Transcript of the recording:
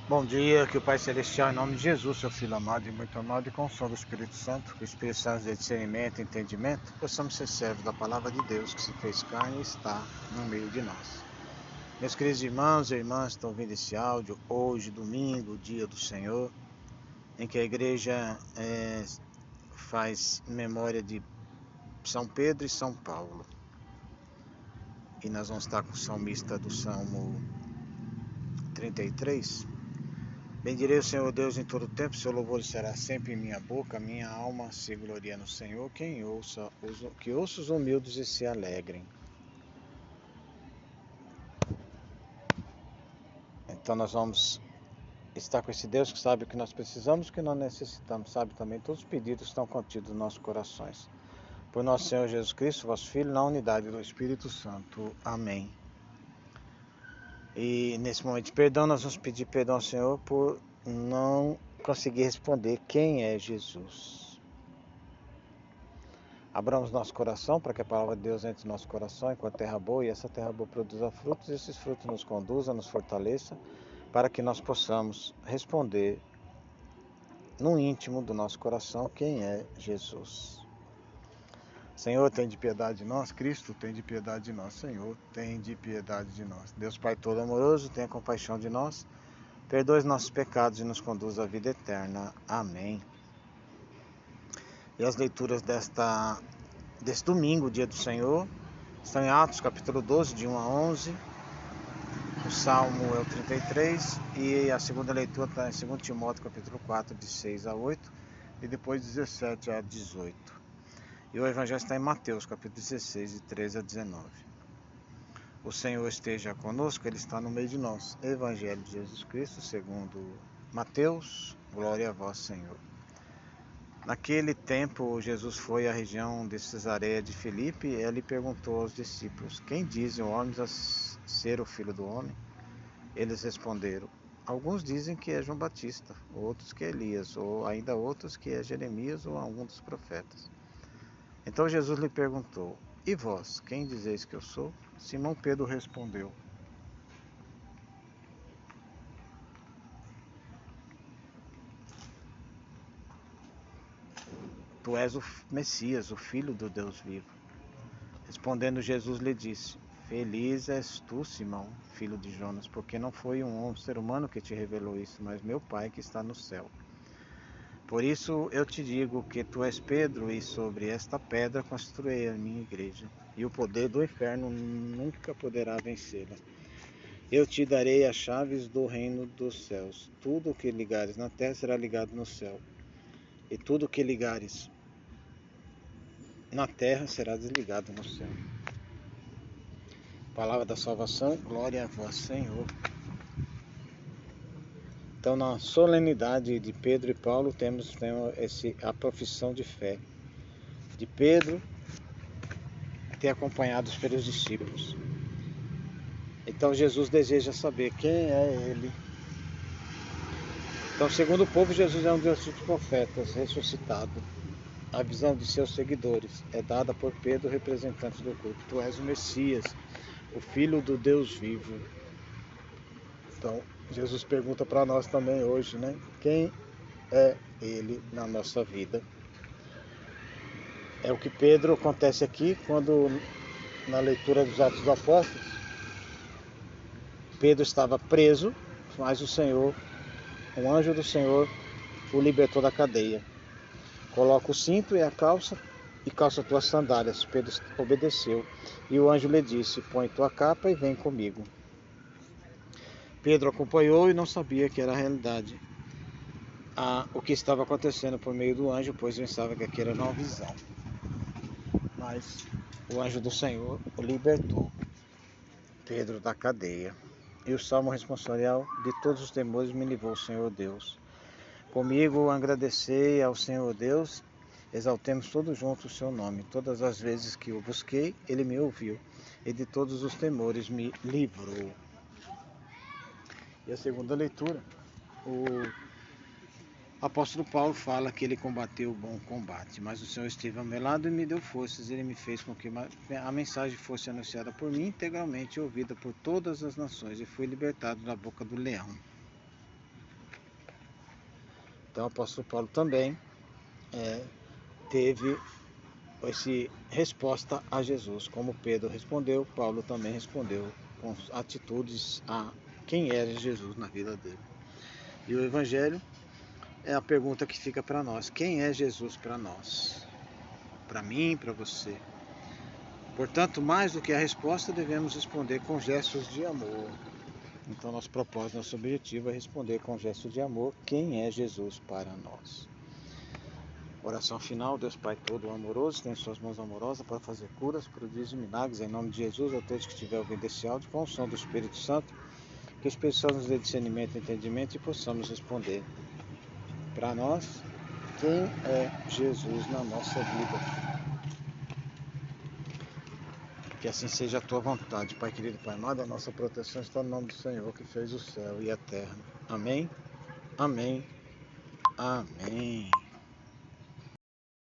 Bom dia, que o Pai Celestial, em nome de Jesus, seu Filho amado e muito amado, e com o som do Espírito Santo, que o Espírito Santo dê discernimento e entendimento, possamos ser servos da palavra de Deus, que se fez carne e está no meio de nós. Meus queridos irmãos e irmãs que estão ouvindo esse áudio, hoje, domingo, dia do Senhor, em que a igreja faz memória de São Pedro e São Paulo. E nós vamos estar com o salmista do Salmo 33. Bendirei o Senhor Deus em todo o tempo, seu louvor será sempre em minha boca, minha alma se gloria no Senhor, que ouça os humildes e se alegrem. Então nós vamos estar com esse Deus que sabe o que nós precisamos, o que nós necessitamos, sabe também todos os pedidos que estão contidos nos nossos corações. Por nosso Senhor Jesus Cristo, vosso Filho, na unidade do Espírito Santo. Amém. E nesse momento de perdão, nós vamos pedir perdão ao Senhor por não conseguir responder quem é Jesus. Abramos nosso coração para que a palavra de Deus entre no nosso coração enquanto terra boa, e essa terra boa produza frutos, e esses frutos nos conduzam, nos fortaleça, para que nós possamos responder no íntimo do nosso coração quem é Jesus. Senhor, tem de piedade de nós. Cristo, tem de piedade de nós. Senhor, tem de piedade de nós. Deus Pai todo amoroso, tenha compaixão de nós, perdoe os nossos pecados e nos conduz à vida eterna. Amém. E as leituras desse domingo, dia do Senhor, estão em Atos capítulo 12, de 1 a 11. O Salmo é o 33 e a segunda leitura está em 2 Timóteo capítulo 4, de 6 a 8 e depois 17 a 18. E o Evangelho está em Mateus capítulo 16, de 13 a 19. O Senhor esteja conosco, Ele está no meio de nós. Evangelho de Jesus Cristo segundo Mateus. Glória a vós, Senhor. Naquele tempo, Jesus foi à região de Cesareia de Filipe e ele perguntou aos discípulos: quem dizem os homens ser o Filho do Homem? Eles responderam: alguns dizem que é João Batista, outros que é Elias, ou ainda outros que é Jeremias ou algum dos profetas. Então Jesus lhe perguntou: e vós, quem dizeis que eu sou? Simão Pedro respondeu: tu és o Messias, o Filho do Deus vivo. Respondendo Jesus lhe disse: feliz és tu, Simão, filho de Jonas, porque não foi um ser humano que te revelou isso, mas meu Pai que está no céu. Por isso eu te digo que tu és Pedro, e sobre esta pedra construirei a minha igreja, e o poder do inferno nunca poderá vencê-la. Eu te darei as chaves do reino dos céus. Tudo o que ligares na terra será ligado no céu, e tudo o que ligares na terra será desligado no céu. Palavra da salvação, glória a vós, Senhor. Então, na solenidade de Pedro e Paulo, temos a profissão de fé de Pedro ter acompanhados pelos discípulos. Então, Jesus deseja saber quem é ele. Então, segundo o povo, Jesus é um dos profetas ressuscitado. A visão de seus seguidores é dada por Pedro, representante do grupo. Tu és o Messias, o Filho do Deus vivo. Então, Jesus pergunta para nós também hoje, né? Quem é ele na nossa vida? É o que Pedro acontece aqui quando, na leitura dos Atos dos Apóstolos, Pedro estava preso, mas o Senhor, um anjo do Senhor, o libertou da cadeia. Coloca o cinto e a calça, e calça tuas sandálias. Pedro obedeceu, e o anjo lhe disse: põe tua capa e vem comigo. Pedro acompanhou e não sabia que era a realidade o que estava acontecendo por meio do anjo, pois pensava que aquilo era uma visão. Mas o anjo do Senhor o libertou, Pedro, da cadeia. E o salmo responsorial: de todos os temores me livrou o Senhor Deus. Comigo agradecei ao Senhor Deus, exaltemos todos juntos o seu nome. Todas as vezes que o busquei, ele me ouviu, e de todos os temores me livrou. E a segunda leitura, o apóstolo Paulo fala que ele combateu o bom combate, mas o Senhor esteve ao meu lado e me deu forças. Ele me fez com que a mensagem fosse anunciada por mim, integralmente ouvida por todas as nações, e fui libertado da boca do leão. Então o apóstolo Paulo também teve essa resposta a Jesus. Como Pedro respondeu, Paulo também respondeu com atitudes a quem era Jesus na vida dele. E o Evangelho é a pergunta que fica para nós. Quem é Jesus para nós? Para mim, para você. Portanto, mais do que a resposta, devemos responder com gestos de amor. Então, nosso propósito, nosso objetivo é responder com gestos de amor quem é Jesus para nós. Oração final. Deus Pai todo amoroso, tem suas mãos amorosas para fazer curas, prodígios e milagres. Em nome de Jesus, a todos que estiver ouvindo esse áudio, com o som do Espírito Santo, que o Espírito Santo nos dê discernimento e entendimento e possamos responder para nós quem é Jesus na nossa vida. Que assim seja a tua vontade, Pai querido, Pai amado. A nossa proteção está no nome do Senhor que fez o céu e a terra. Amém? Amém. Amém.